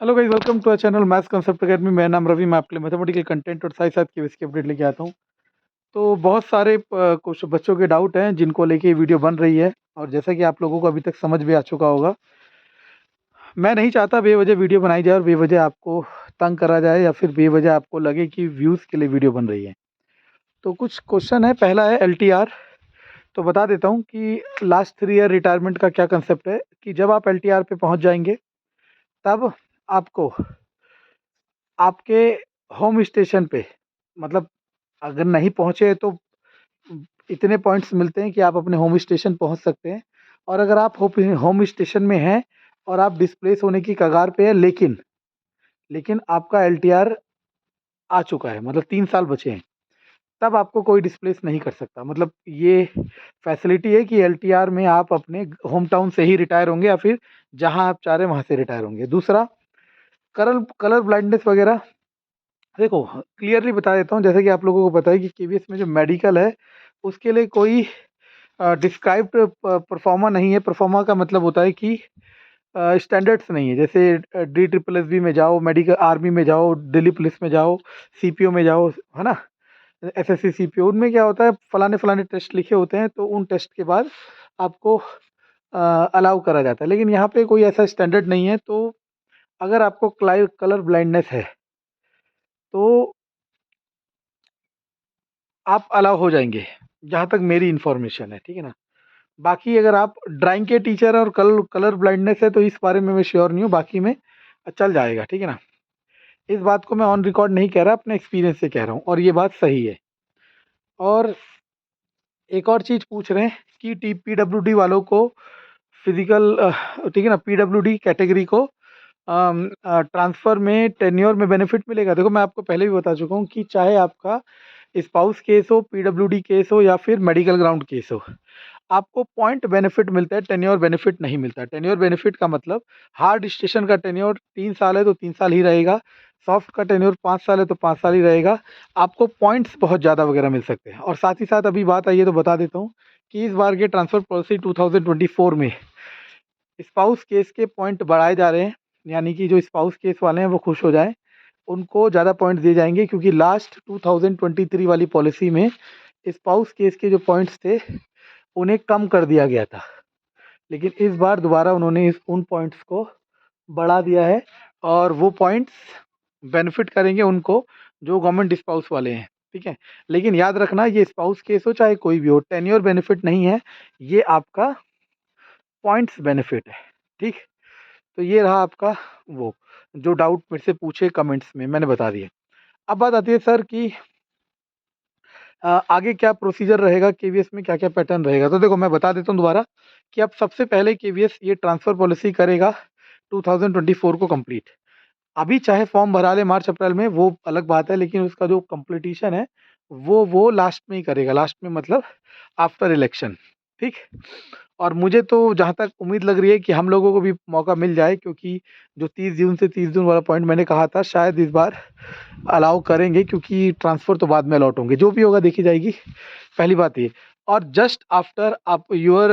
Hello guys, welcome to our channel maths concept academy. मेरा नाम रवि। मैं आपके लिए मैथमेटिकल कंटेंट और साथ साथ की इसकी अपडेट लेके आता हूँ। तो बहुत सारे कुछ बच्चों के डाउट हैं जिनको लेके ये वीडियो बन रही है, और जैसा कि आप लोगों को अभी तक समझ भी आ चुका होगा, मैं नहीं चाहता बेवजह वीडियो बनाई जाए और बेवजह आपको तंग करा जाए या फिर बेवजह आपको लगे कि व्यूज़ के लिए वीडियो बन रही है। तो कुछ क्वेश्चन है। पहला है LTR। तो बता देता हूँ कि लास्ट 3 ईयर रिटायरमेंट का क्या कंसेप्ट है कि जब आप LTR पे पहुँच जाएंगे तब आपको आपके होम स्टेशन पे, मतलब अगर नहीं पहुँचे तो इतने पॉइंट्स मिलते हैं कि आप अपने होम स्टेशन पहुँच सकते हैं। और अगर आप होम स्टेशन में हैं और आप डिस्प्लेस होने की कगार पे हैं, लेकिन आपका LTR आ चुका है, मतलब 3 साल बचे हैं, तब आपको कोई डिस्प्लेस नहीं कर सकता। मतलब ये फैसिलिटी है कि LTR में आप अपने होम टाउन से ही रिटायर होंगे या फिर जहाँ आप चाह रहे हैं वहाँ से रिटायर होंगे। दूसरा, कलर कलर ब्लाइंडनेस वगैरह, देखो क्लियरली बता देता हूँ। जैसे कि आप लोगों को पता है कि KVS में जो मेडिकल है उसके लिए कोई डिस्क्राइब्ड परफॉर्मा नहीं है। परफॉर्मा का मतलब होता है कि स्टैंडर्ड्स नहीं है। जैसे DSSB में जाओ, मेडिकल आर्मी में जाओ, दिल्ली पुलिस में जाओ, CPO में जाओ, है ना, SSC CPO, उनमें क्या होता है, फलाने फलाने टेस्ट लिखे होते हैं, तो उन टेस्ट के बाद आपको अलाउ करा जाता है। लेकिन यहाँ पे कोई ऐसा स्टैंडर्ड नहीं है। तो अगर आपको कलर ब्लाइंडनेस है तो आप अलाउ हो जाएंगे, जहाँ तक मेरी इन्फॉर्मेशन है, ठीक है ना। बाकी अगर आप ड्राइंग के टीचर और कलर ब्लाइंडनेस है तो इस बारे में मैं श्योर नहीं हूँ, बाकी में चल जाएगा, ठीक है ना। इस बात को मैं ऑन रिकॉर्ड नहीं कह रहा, अपने एक्सपीरियंस से कह रहा हूँ, और ये बात सही है। और एक और चीज़ पूछ रहे हैं कि PWD वालों को फिजिकल, ठीक है ना, PWD कैटेगरी को ट्रांसफ़र में टेन्योर में बेनिफिट मिलेगा। देखो मैं आपको पहले भी बता चुका हूँ कि चाहे आपका स्पाउस केस हो, PWD केस हो या फिर मेडिकल ग्राउंड केस हो, आपको पॉइंट बेनिफिट मिलता है, टेन्योर बेनिफिट नहीं मिलता है। टेन्योर बेनिफिट का मतलब हार्ड स्टेशन का टेन्योर 3 साल है तो 3 साल ही रहेगा, सॉफ्ट का टेन्योर 5 साल है तो 5 साल ही रहेगा। आपको पॉइंट्स बहुत ज़्यादा वगैरह मिल सकते हैं। और साथ ही साथ अभी बात आई है तो बता देता हूँ कि इस बार के ट्रांसफ़र पॉलिसी 2024 में स्पाउस केस के पॉइंट बढ़ाए जा रहे हैं, यानी कि जो स्पाउस केस वाले हैं वो खुश हो जाएँ, उनको ज़्यादा पॉइंट दिए जाएंगे, क्योंकि लास्ट 2023 वाली पॉलिसी में स्पाउस केस के जो पॉइंट्स थे उन्हें कम कर दिया गया था। लेकिन इस बार दोबारा उन्होंने उन पॉइंट्स को बढ़ा दिया है, और वो पॉइंट्स बेनिफिट करेंगे उनको जो गवर्नमेंट स्पाउस वाले हैं, ठीक है। लेकिन याद रखना, ये स्पाउस केस हो चाहे कोई भी हो, टेन्योर बेनिफिट नहीं है, ये आपका पॉइंट्स बेनिफिट है, ठीक। तो ये रहा आपका वो, जो डाउट मेरे से पूछे कमेंट्स में मैंने बता दिया। अब बात आती है सर कि आगे क्या प्रोसीजर रहेगा, KVS में क्या क्या पैटर्न रहेगा। तो देखो मैं बता देता हूँ दोबारा कि अब सबसे पहले KVS ये ट्रांसफ़र पॉलिसी करेगा 2024 को कंप्लीट। अभी चाहे फॉर्म भरा ले मार्च अप्रैल में, वो अलग बात है, लेकिन उसका जो कंप्लीशन है वो लास्ट में ही करेगा। लास्ट में मतलब आफ्टर इलेक्शन, ठीक। और मुझे तो जहाँ तक उम्मीद लग रही है कि हम लोगों को भी मौका मिल जाए, क्योंकि जो 30 जून से 30 जून वाला पॉइंट मैंने कहा था, शायद इस बार अलाउ करेंगे, क्योंकि ट्रांसफ़र तो बाद में अलॉट होंगे, जो भी होगा देखी जाएगी। पहली बात ये। और जस्ट आफ्टर आप your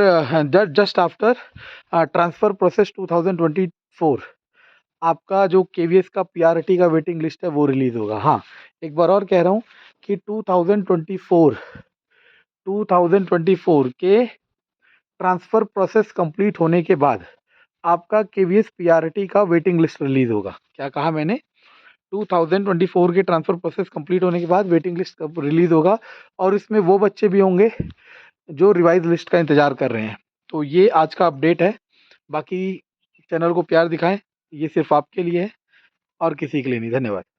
just after transfer process 2024, आपका जो KVS का PRT का वेटिंग लिस्ट है वो रिलीज़ होगा। हाँ, एक बार और कह रहा हूँ कि 2024 के ट्रांसफ़र प्रोसेस कंप्लीट होने के बाद आपका KVS PRT का वेटिंग लिस्ट रिलीज़ होगा। क्या कहा मैंने? 2024 के ट्रांसफ़र प्रोसेस कंप्लीट होने के बाद वेटिंग लिस्ट कब रिलीज़ होगा, और इसमें वो बच्चे भी होंगे जो रिवाइज़ लिस्ट का इंतज़ार कर रहे हैं। तो ये आज का अपडेट है। बाकी चैनल को प्यार दिखाएँ, ये सिर्फ़ आपके लिए है और किसी के लिए नहीं। धन्यवाद।